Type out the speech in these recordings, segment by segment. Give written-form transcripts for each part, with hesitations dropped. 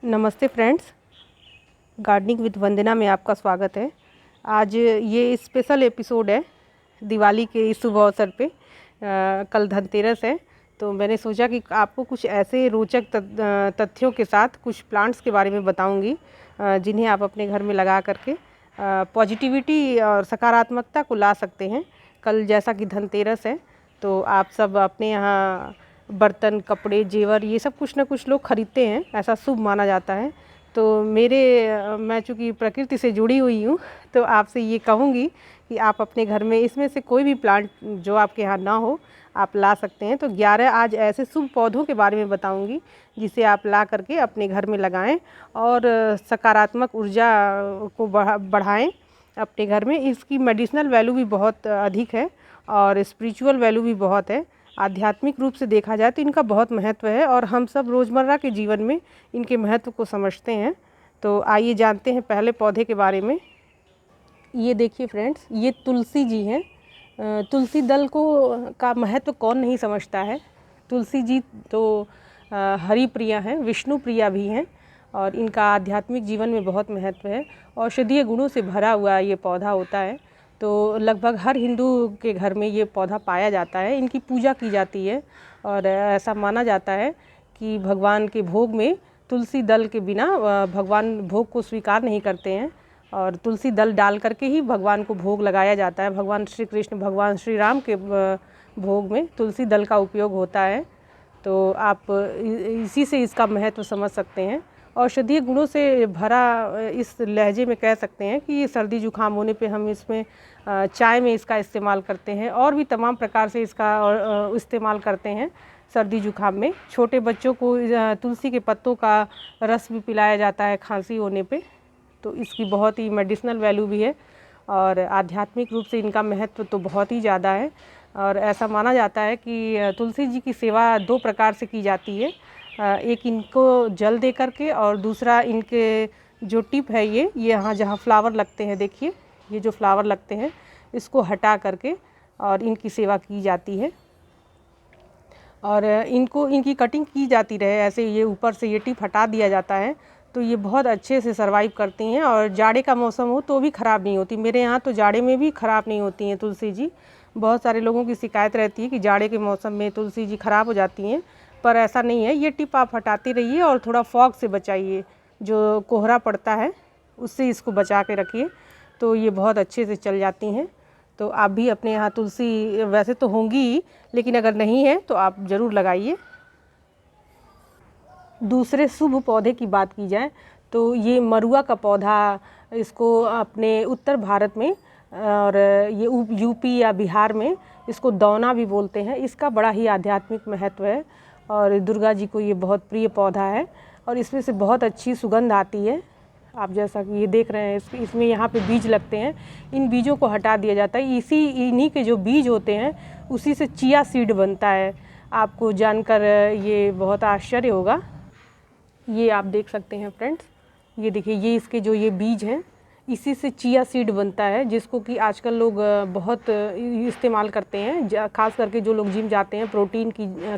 नमस्ते friends, gardening with वंदना में आपका स्वागत है। आज ये स्पेशल एपिसोड है दिवाली के इस शुभ अवसर पे। कल धनतेरस है, तो मैंने सोचा कि आपको कुछ ऐसे रोचक तथ्यों के साथ कुछ प्लांट्स के बारे में बताऊंगी जिन्हें आप अपने घर में लगा करके पॉजिटिविटी और सकारात्मकता को ला सकते हैं। कल जैसा कि धनतेरस है, तो आप सब अपने यहाँ बर्तन, कपड़े, जेवर ये सब कुछ ना कुछ लोग ख़रीदते हैं, ऐसा शुभ माना जाता है। तो मैं चूँकि प्रकृति से जुड़ी हुई हूँ, तो आपसे ये कहूँगी कि आप अपने घर में इसमें से कोई भी प्लांट जो आपके यहाँ ना हो, आप ला सकते हैं। तो 11 आज ऐसे शुभ पौधों के बारे में बताऊँगी जिसे आप ला करके अपने घर में लगाएं और सकारात्मक ऊर्जा को बढ़ाएं अपने घर में। इसकी मेडिसिनल वैल्यू भी बहुत अधिक है और स्पिरिचुअल वैल्यू भी बहुत है। आध्यात्मिक रूप से देखा जाए तो इनका बहुत महत्व है और हम सब रोज़मर्रा के जीवन में इनके महत्व को समझते हैं। तो आइए जानते हैं पहले पौधे के बारे में। ये देखिए फ्रेंड्स, ये तुलसी जी हैं। तुलसी दल का महत्व कौन नहीं समझता है। तुलसी जी तो हरि प्रिया हैं, विष्णु प्रिया भी हैं और इनका आध्यात्मिक जीवन में बहुत महत्व है। औषधीय गुणों से भरा हुआ ये पौधा होता है, तो लगभग हर हिंदू के घर में ये पौधा पाया जाता है। इनकी पूजा की जाती है और ऐसा माना जाता है कि भगवान के भोग में तुलसी दल के बिना भगवान भोग को स्वीकार नहीं करते हैं और तुलसी दल डाल करके ही भगवान को भोग लगाया जाता है। भगवान श्री कृष्ण, भगवान श्री राम के भोग में तुलसी दल का उपयोग होता है। तो आप इसी से इसका महत्व समझ सकते हैं। औषधीय गुणों से भरा इस लहजे में कह सकते हैं कि सर्दी जुकाम होने पे हम इसमें चाय में इसका इस्तेमाल करते हैं और भी तमाम प्रकार से इसका इस्तेमाल करते हैं। सर्दी जुकाम में छोटे बच्चों को तुलसी के पत्तों का रस भी पिलाया जाता है खांसी होने पे। तो इसकी बहुत ही मेडिसिनल वैल्यू भी है और आध्यात्मिक रूप से इनका महत्व तो बहुत ही ज़्यादा है। और ऐसा माना जाता है कि तुलसी जी की सेवा 2 प्रकार से की जाती है। एक इनको जल दे करके और दूसरा इनके जो टिप है ये यहाँ जहाँ फ्लावर लगते हैं, देखिए ये जो फ्लावर लगते हैं इसको हटा करके और इनकी सेवा की जाती है और इनकी कटिंग की जाती रहे। ऐसे ये ऊपर से ये टिप हटा दिया जाता है तो ये बहुत अच्छे से सर्वाइव करती हैं और जाड़े का मौसम हो तो भी ख़राब नहीं होती। मेरे यहाँ तो जाड़े में भी ख़राब नहीं होती हैं तुलसी जी। बहुत सारे लोगों की शिकायत रहती है कि जाड़े के मौसम में तुलसी जी ख़राब हो जाती हैं, पर ऐसा नहीं है। ये टिप आप हटाते रहिए और थोड़ा फॉग से बचाइए, जो कोहरा पड़ता है उससे इसको बचा के रखिए, तो ये बहुत अच्छे से चल जाती हैं। तो आप भी अपने यहाँ तुलसी वैसे तो होंगी ही, लेकिन अगर नहीं है तो आप ज़रूर लगाइए। दूसरे शुभ पौधे की बात की जाए तो ये मरुआ का पौधा, इसको अपने उत्तर भारत में और ये यूपी या बिहार में इसको दौना भी बोलते हैं। इसका बड़ा ही आध्यात्मिक महत्व है और दुर्गा जी को ये बहुत प्रिय पौधा है और इसमें से बहुत अच्छी सुगंध आती है। आप जैसा कि ये देख रहे हैं, इसमें यहाँ पे बीज लगते हैं, इन बीजों को हटा दिया जाता है। इन्हीं के जो बीज होते हैं उसी से चिया सीड बनता है। आपको जानकर ये बहुत आश्चर्य होगा। ये आप देख सकते हैं फ्रेंड्स, ये देखिए, ये इसके जो ये बीज हैं इसी से चिया सीड बनता है, जिसको कि आजकल लोग बहुत इस्तेमाल करते हैं। खास करके जो लोग जिम जाते हैं, प्रोटीन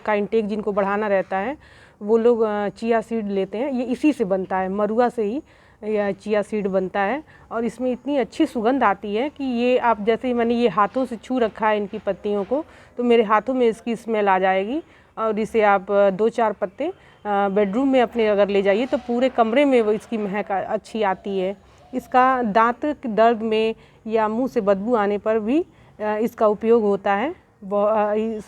का इंटेक जिनको बढ़ाना रहता है, वो लोग चिया सीड लेते हैं। ये इसी से बनता है, मरुआ से ही यह चिया सीड बनता है और इसमें इतनी अच्छी सुगंध आती है कि ये आप जैसे मैंने ये हाथों से छू रखा है इनकी पत्तियों को, तो मेरे हाथों में इसकी स्मेल आ जाएगी और इसे आप 2-4 पत्ते बेडरूम में अपने अगर ले जाइए तो पूरे कमरे में वो इसकी महक अच्छी आती है। इसका दांत के दर्द में या मुंह से बदबू आने पर भी इसका उपयोग होता है।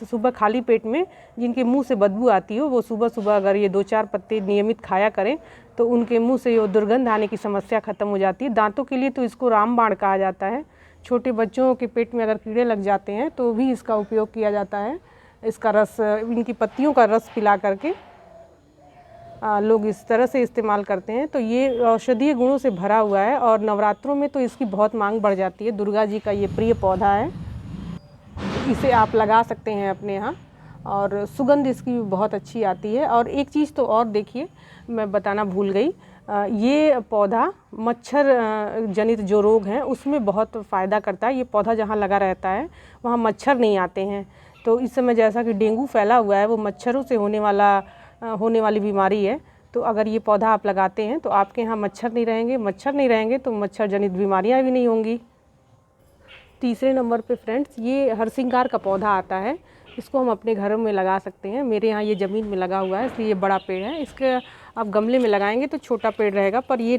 सुबह खाली पेट में जिनके मुंह से बदबू आती हो, वो सुबह सुबह अगर ये 2-4 पत्ते नियमित खाया करें तो उनके मुंह से ये दुर्गंध आने की समस्या ख़त्म हो जाती है। दांतों के लिए तो इसको रामबाण कहा जाता है। छोटे बच्चों के पेट में अगर कीड़े लग जाते हैं तो भी इसका उपयोग किया जाता है। इसका रस, इनकी पत्तियों का रस पिला करके लोग इस तरह से इस्तेमाल करते हैं। तो ये औषधीय गुणों से भरा हुआ है और नवरात्रों में तो इसकी बहुत मांग बढ़ जाती है। दुर्गा जी का ये प्रिय पौधा है, इसे आप लगा सकते हैं अपने यहाँ और सुगंध इसकी बहुत अच्छी आती है। और एक चीज़ तो और देखिए, मैं बताना भूल गई, ये पौधा मच्छर जनित जो रोग हैं उसमें बहुत फ़ायदा करता है। ये पौधा जहाँ लगा रहता है वहाँ मच्छर नहीं आते हैं। तो इस समय जैसा कि डेंगू फैला हुआ है, वो मच्छरों से होने वाली बीमारी है। तो अगर ये पौधा आप लगाते हैं तो आपके यहाँ मच्छर नहीं रहेंगे, मच्छर नहीं रहेंगे तो मच्छर जनित बीमारियाँ भी नहीं होंगी। तीसरे नंबर पे फ्रेंड्स, ये हरसिंगार का पौधा आता है। इसको हम अपने घरों में लगा सकते हैं। मेरे यहाँ ये ज़मीन में लगा हुआ है, इसलिए ये बड़ा पेड़ है। इसके आप गमले में लगाएंगे तो छोटा पेड़ रहेगा, पर ये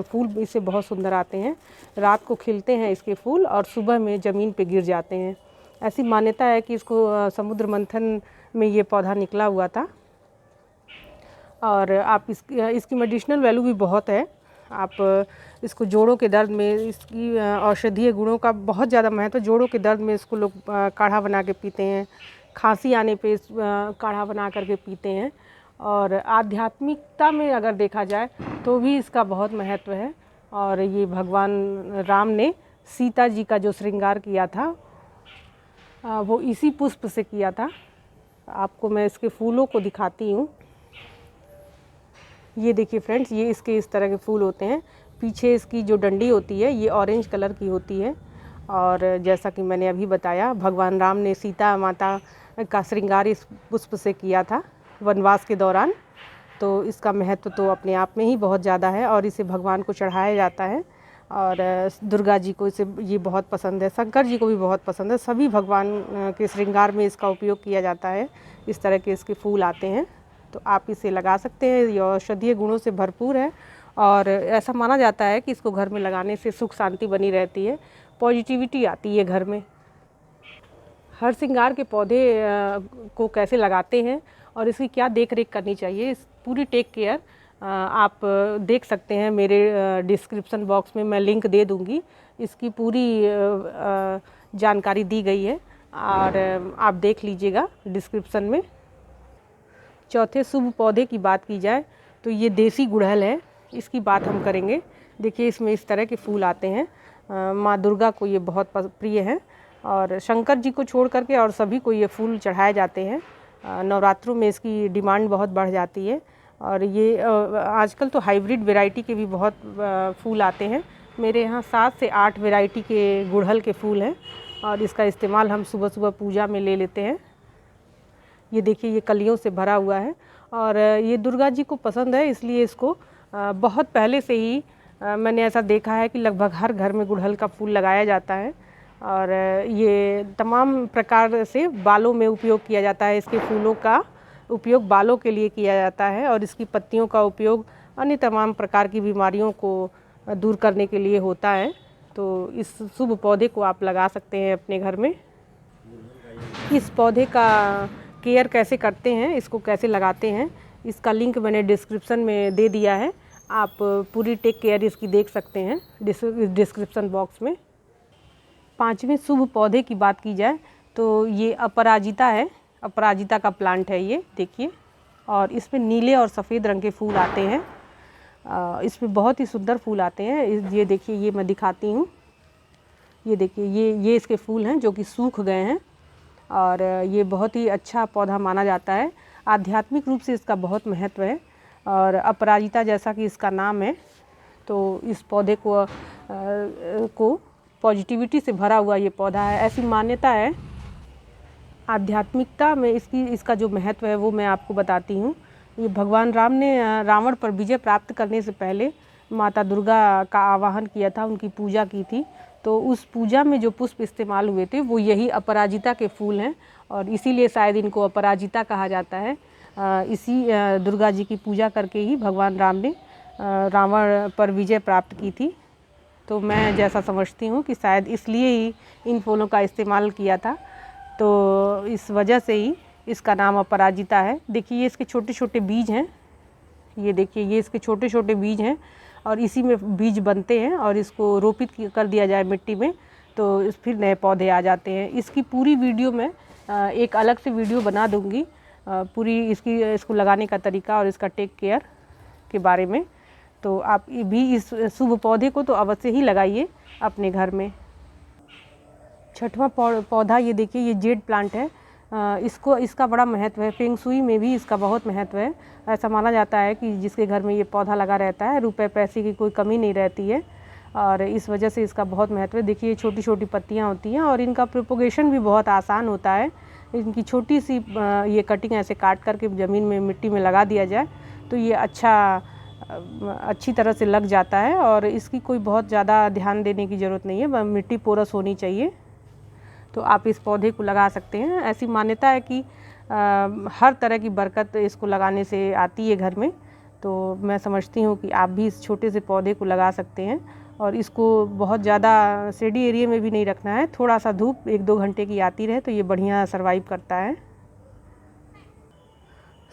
फूल इससे बहुत सुंदर आते हैं। रात को खिलते हैं इसके फूल और सुबह में ज़मीन पे गिर जाते हैं। ऐसी मान्यता है कि इसको समुद्र मंथन में ये पौधा निकला हुआ था। और आप इसकी मेडिसिनल वैल्यू भी बहुत है। आप इसको जोड़ों के दर्द में, इसकी औषधीय गुणों का बहुत ज़्यादा महत्व। जोड़ों के दर्द में इसको लोग काढ़ा बना के पीते हैं, खांसी आने पे काढ़ा बना करके पीते हैं। और आध्यात्मिकता में अगर देखा जाए तो भी इसका बहुत महत्व है। और ये भगवान राम ने सीता जी का जो श्रृंगार किया था वो इसी पुष्प से किया था। आपको मैं इसके फूलों को दिखाती हूँ। ये देखिए फ्रेंड्स, ये इसके इस तरह के फूल होते हैं। पीछे इसकी जो डंडी होती है ये ऑरेंज कलर की होती है। और जैसा कि मैंने अभी बताया, भगवान राम ने सीता माता का श्रृंगार इस पुष्प से किया था वनवास के दौरान। तो इसका महत्व तो अपने आप में ही बहुत ज़्यादा है और इसे भगवान को चढ़ाया जाता है। और दुर्गा जी को इसे ये बहुत पसंद है, शंकर जी को भी बहुत पसंद है। सभी भगवान के श्रृंगार में इसका उपयोग किया जाता है। इस तरह के इसके फूल आते हैं, तो आप इसे लगा सकते हैं। ये औषधीय गुणों से भरपूर है और ऐसा माना जाता है कि इसको घर में लगाने से सुख शांति बनी रहती है, पॉजिटिविटी आती है घर में। हरसिंगार के पौधे को कैसे लगाते हैं और इसकी क्या देख रेख करनी चाहिए, इस पूरी टेक केयर आप देख सकते हैं। मेरे डिस्क्रिप्शन बॉक्स में मैं लिंक दे दूंगी। इसकी पूरी जानकारी दी गई है और आप देख लीजिएगा डिस्क्रिप्शन में। चौथे शुभ पौधे की बात की जाए तो ये देसी गुड़हल है, इसकी बात हम करेंगे। देखिए इसमें इस तरह के फूल आते हैं। माँ दुर्गा को ये बहुत प्रिय है और शंकर जी को छोड़ करके और सभी को ये फूल चढ़ाए जाते हैं। नवरात्रों में इसकी डिमांड बहुत बढ़ जाती है। और ये आजकल तो हाइब्रिड वैरायटी के भी बहुत फूल आते हैं। मेरे यहाँ 7 से 8 वैरायटी के गुड़हल के फूल हैं और इसका इस्तेमाल हम सुबह सुबह पूजा में ले लेते हैं। ये देखिए ये कलियों से भरा हुआ है और ये दुर्गा जी को पसंद है, इसलिए इसको बहुत पहले से ही मैंने ऐसा देखा है कि लगभग हर घर में गुड़हल का फूल लगाया जाता है। और ये तमाम प्रकार से बालों में उपयोग किया जाता है। इसके फूलों का उपयोग बालों के लिए किया जाता है और इसकी पत्तियों का उपयोग अन्य तमाम प्रकार की बीमारियों को दूर करने के लिए होता है। तो इस शुभ पौधे को आप लगा सकते हैं अपने घर में। इस पौधे का केयर कैसे करते हैं, इसको कैसे लगाते हैं, इसका लिंक मैंने डिस्क्रिप्शन में दे दिया है। आप पूरी टेक केयर इसकी देख सकते हैं डिस्क्रिप्शन बॉक्स में। पांचवें शुभ पौधे की बात की जाए तो ये अपराजिता है। अपराजिता का प्लांट है ये, देखिए। और इसमें नीले और सफ़ेद रंग के फूल आते हैं। इसमें बहुत ही सुंदर फूल आते हैं। ये देखिए, ये मैं दिखाती हूँ। ये देखिए, ये इसके फूल हैं जो कि सूख गए हैं और ये बहुत ही अच्छा पौधा माना जाता है। आध्यात्मिक रूप से इसका बहुत महत्व है। और अपराजिता जैसा कि इसका नाम है, तो इस पौधे को पॉजिटिविटी से भरा हुआ ये पौधा है, ऐसी मान्यता है। आध्यात्मिकता में इसका जो महत्व है वो मैं आपको बताती हूँ। ये भगवान राम ने रावण पर विजय प्राप्त करने से पहले माता दुर्गा का आवाहन किया था, उनकी पूजा की थी। तो उस पूजा में जो पुष्प इस्तेमाल हुए थे वो यही अपराजिता के फूल हैं और इसीलिए शायद इनको अपराजिता कहा जाता है। इसी दुर्गा जी की पूजा करके ही भगवान राम ने रावण पर विजय प्राप्त की थी। तो मैं जैसा समझती हूँ कि शायद इसलिए ही इन फूलों का इस्तेमाल किया था, तो इस वजह से ही इसका नाम अपराजिता है। देखिए ये इसके छोटे छोटे बीज हैं। ये देखिए, ये इसके छोटे छोटे बीज हैं और इसी में बीज बनते हैं और इसको रोपित कर दिया जाए मिट्टी में तो फिर नए पौधे आ जाते हैं। इसकी पूरी वीडियो मैं एक अलग से वीडियो बना दूंगी, पूरी इसको लगाने का तरीका और इसका टेक केयर के बारे में। तो आप भी इस शुभ पौधे को तो अवश्य ही लगाइए अपने घर में। छठवां पौधा ये देखिए, ये जेड प्लांट है। इसका बड़ा महत्व है। फेंग शुई में भी इसका बहुत महत्व है। ऐसा माना जाता है कि जिसके घर में ये पौधा लगा रहता है रुपए पैसे की कोई कमी नहीं रहती है और इस वजह से इसका बहुत महत्व है। देखिए छोटी छोटी पत्तियां होती हैं और इनका प्रोपोगेशन भी बहुत आसान होता है। इनकी छोटी सी ये कटिंग ऐसे काट करके ज़मीन में मिट्टी में लगा दिया जाए तो ये अच्छी तरह से लग जाता है और इसकी कोई बहुत ज़्यादा ध्यान देने की ज़रूरत नहीं है, मिट्टी पोरस होनी चाहिए। तो आप इस पौधे को लगा सकते हैं। ऐसी मान्यता है कि हर तरह की बरकत इसको लगाने से आती है घर में। तो मैं समझती हूँ कि आप भी इस छोटे से पौधे को लगा सकते हैं और इसको बहुत ज़्यादा शेडी एरिया में भी नहीं रखना है, थोड़ा सा धूप 1-2 घंटे की आती रहे तो ये बढ़िया सर्वाइव करता है।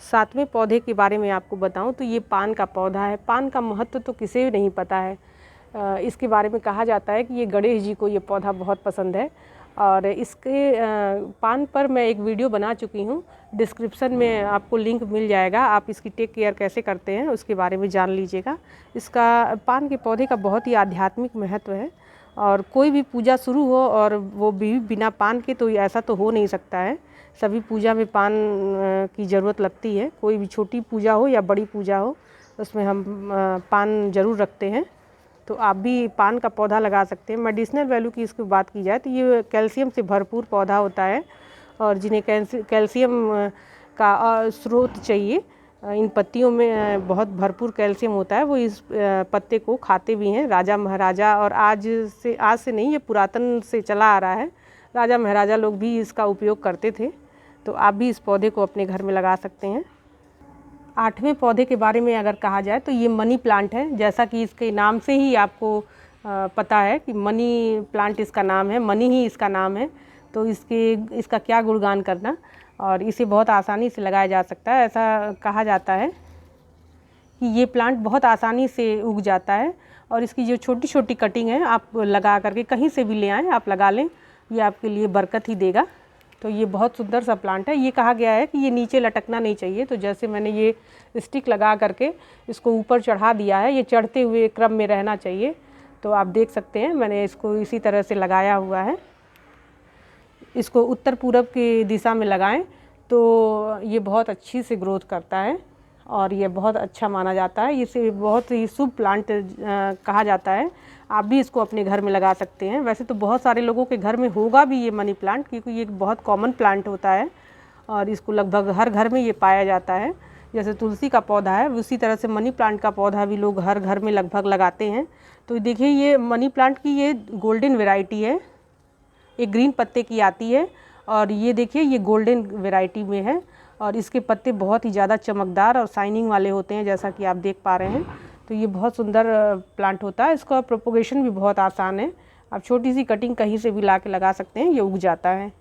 7वें पौधे के बारे में आपको बताऊं तो ये पान का पौधा है। पान का महत्व तो किसी भी नहीं पता है। इसके बारे में कहा जाता है कि ये गणेश जी को ये पौधा बहुत पसंद है और इसके पान पर मैं एक वीडियो बना चुकी हूँ, डिस्क्रिप्शन में आपको लिंक मिल जाएगा। आप इसकी टेक केयर कैसे करते हैं उसके बारे में जान लीजिएगा। इसका पान के पौधे का बहुत ही आध्यात्मिक महत्व है और कोई भी पूजा शुरू हो और वो भी बिना पान के तो ऐसा तो हो नहीं सकता है। सभी पूजा में पान की ज़रूरत लगती है, कोई भी छोटी पूजा हो या बड़ी पूजा हो उसमें हम पान ज़रूर रखते हैं। तो आप भी पान का पौधा लगा सकते हैं। मेडिसिनल वैल्यू की इसकी बात की जाए तो ये कैल्शियम से भरपूर पौधा होता है और जिन्हें कैल्शियम का स्रोत चाहिए, इन पत्तियों में बहुत भरपूर कैल्शियम होता है। वो इस पत्ते को खाते भी हैं। राजा महाराजा और आज से नहीं, ये पुरातन से चला आ रहा है। राजा महाराजा लोग भी इसका उपयोग करते थे। तो आप भी इस पौधे को अपने घर में लगा सकते हैं। 8वें पौधे के बारे में अगर कहा जाए तो ये मनी प्लांट है। जैसा कि इसके नाम से ही आपको पता है कि मनी प्लांट इसका नाम है, मनी ही इसका नाम है। तो इसका क्या गुणगान करना, और इसे बहुत आसानी से लगाया जा सकता है। ऐसा कहा जाता है कि ये प्लांट बहुत आसानी से उग जाता है और इसकी जो छोटी छोटी कटिंग है आप लगा करके कहीं से भी ले आएँ, आप लगा लें, ये आपके लिए बरकत ही देगा। तो ये बहुत सुंदर सा प्लांट है। ये कहा गया है कि ये नीचे लटकना नहीं चाहिए। तो जैसे मैंने ये स्टिक लगा करके इसको ऊपर चढ़ा दिया है, ये चढ़ते हुए क्रम में रहना चाहिए। तो आप देख सकते हैं मैंने इसको इसी तरह से लगाया हुआ है। इसको उत्तर पूरब की दिशा में लगाएं तो ये बहुत अच्छी से ग्रोथ करता है और ये बहुत अच्छा माना जाता है। इसे बहुत ही शुभ प्लांट कहा जाता है। आप भी इसको अपने घर में लगा सकते हैं। वैसे तो बहुत सारे लोगों के घर में होगा भी ये मनी प्लांट, क्योंकि ये बहुत कॉमन प्लांट होता है और इसको लगभग हर घर में ये पाया जाता है। जैसे तुलसी का पौधा है उसी तरह से मनी प्लांट का पौधा भी लोग हर घर में लगभग लगाते हैं। तो देखिए ये मनी प्लांट की ये गोल्डन वैरायटी है, एक ग्रीन पत्ते की आती है और ये देखिए ये गोल्डन वैरायटी में है और इसके पत्ते बहुत ही ज़्यादा चमकदार और शाइनिंग वाले होते हैं, जैसा कि आप देख पा रहे हैं। तो ये बहुत सुंदर प्लांट होता है। इसका प्रोपोगेशन भी बहुत आसान है। आप छोटी सी कटिंग कहीं से भी ला के लगा सकते हैं, ये उग जाता है।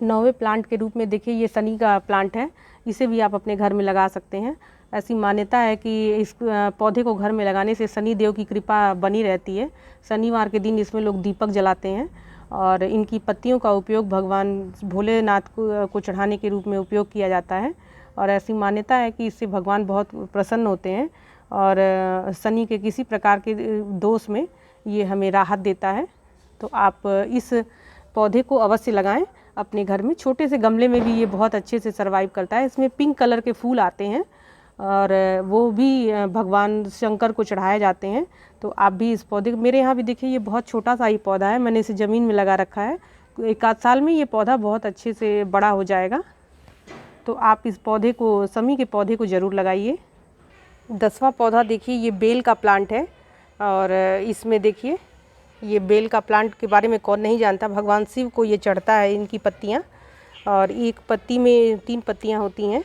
9वें प्लांट के रूप में देखिए ये शनि का प्लांट है। इसे भी आप अपने घर में लगा सकते हैं। ऐसी मान्यता है कि इस पौधे को घर में लगाने से शनि देव की कृपा बनी रहती है। शनिवार के दिन इसमें लोग दीपक जलाते हैं और इनकी पत्तियों का उपयोग भगवान भोलेनाथ को चढ़ाने के रूप में उपयोग किया जाता है। और ऐसी मान्यता है कि इससे भगवान बहुत प्रसन्न होते हैं और शनि के किसी प्रकार के दोष में ये हमें राहत देता है। तो आप इस पौधे को अवश्य लगाएं अपने घर में। छोटे से गमले में भी ये बहुत अच्छे से सर्वाइव करता है। इसमें पिंक कलर के फूल आते हैं और वो भी भगवान शंकर को चढ़ाए जाते हैं। तो आप भी इस पौधे, मेरे यहाँ भी देखिए ये बहुत छोटा सा ही पौधा है, मैंने इसे ज़मीन में लगा रखा है। 1 आध साल में ये पौधा बहुत अच्छे से बड़ा हो जाएगा। तो आप इस पौधे को, शमी के पौधे को ज़रूर लगाइए। 10वां पौधा देखिए ये बेल का प्लांट है और इसमें देखिए ये बेल का प्लांट के बारे में कौन नहीं जानता। भगवान शिव को ये चढ़ता है इनकी पत्तियाँ, और एक पत्ती में 3 पत्तियाँ होती हैं।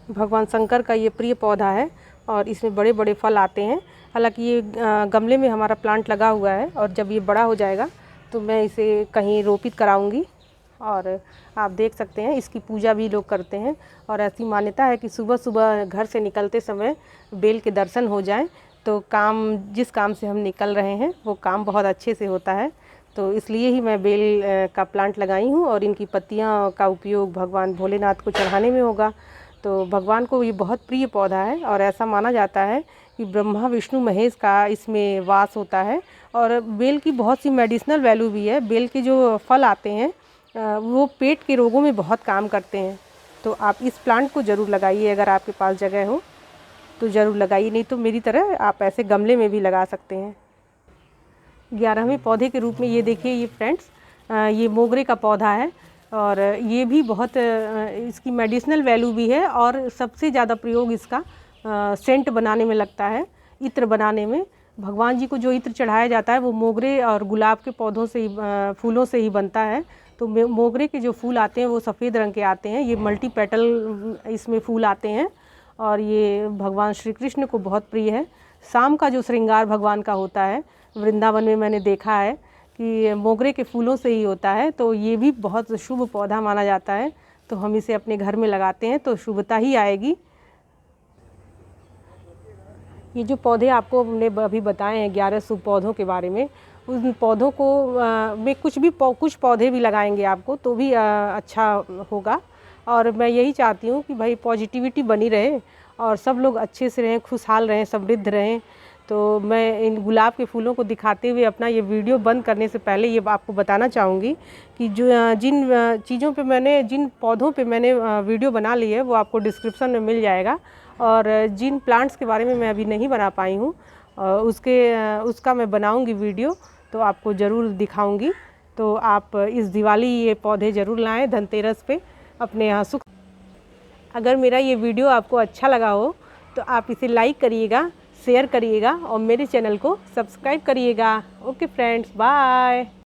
भगवान शंकर का ये प्रिय पौधा है और इसमें बड़े बड़े फल आते हैं। हालांकि ये गमले में हमारा प्लांट लगा हुआ है और जब ये बड़ा हो जाएगा तो मैं इसे कहीं रोपित कराऊंगी। और आप देख सकते हैं इसकी पूजा भी लोग करते हैं और ऐसी मान्यता है कि सुबह सुबह घर से निकलते समय बेल के दर्शन हो जाएं तो जिस काम से हम निकल रहे हैं वो काम बहुत अच्छे से होता है। तो इसलिए ही मैं बेल का प्लांट लगाई हूँ और इनकी पत्तियाँ का उपयोग भगवान भोलेनाथ को चढ़ाने में होगा। तो भगवान को ये बहुत प्रिय पौधा है और ऐसा माना जाता है कि ब्रह्मा विष्णु महेश का इसमें वास होता है। और बेल की बहुत सी मेडिसिनल वैल्यू भी है। बेल के जो फल आते हैं वो पेट के रोगों में बहुत काम करते हैं। तो आप इस प्लांट को ज़रूर लगाइए, अगर आपके पास जगह हो तो ज़रूर लगाइए, नहीं तो मेरी तरह आप ऐसे गमले में भी लगा सकते हैं। 11वें पौधे के रूप में ये देखिए ये फ्रेंड्स, ये मोगरे का पौधा है और ये भी बहुत इसकी मेडिसिनल वैल्यू भी है और सबसे ज़्यादा प्रयोग इसका सेंट बनाने में लगता है, इत्र बनाने में। भगवान जी को जो इत्र चढ़ाया जाता है वो मोगरे और गुलाब के पौधों से ही फूलों से ही बनता है। तो मोगरे के जो फूल आते हैं वो सफ़ेद रंग के आते हैं, ये मल्टी पेटल इसमें फूल आते हैं और ये भगवान श्री कृष्ण को बहुत प्रिय है। शाम का जो श्रृंगार भगवान का होता है वृंदावन में मैंने देखा है कि मोगरे के फूलों से ही होता है, तो ये भी बहुत शुभ पौधा माना जाता है। तो हम इसे अपने घर में लगाते हैं तो शुभता ही आएगी। ये जो पौधे आपको हमने अभी बताए हैं 11 शुभ पौधों के बारे में, उन पौधों को में कुछ पौधे भी लगाएंगे आपको तो भी अच्छा होगा। और मैं यही चाहती हूँ कि भाई पॉजिटिविटी बनी रहे और सब लोग अच्छे से रहें, खुशहाल रहें, समृद्ध रहें। तो मैं इन गुलाब के फूलों को दिखाते हुए अपना ये वीडियो बंद करने से पहले ये आपको बताना चाहूँगी कि जिन पौधों पे मैंने वीडियो बना ली है वो आपको डिस्क्रिप्शन में मिल जाएगा। और जिन प्लांट्स के बारे में मैं अभी नहीं बना पाई हूँ उसका मैं बनाऊँगी वीडियो, तो आपको ज़रूर दिखाऊँगी। तो आप इस दिवाली ये पौधे ज़रूर लाएँ धनतेरस पे अपने यहाँ सुख। अगर मेरा ये वीडियो आपको अच्छा लगा हो तो आप इसे लाइक करिएगा, शेयर करिएगा और मेरे चैनल को सब्सक्राइब करिएगा। Okay friends, bye.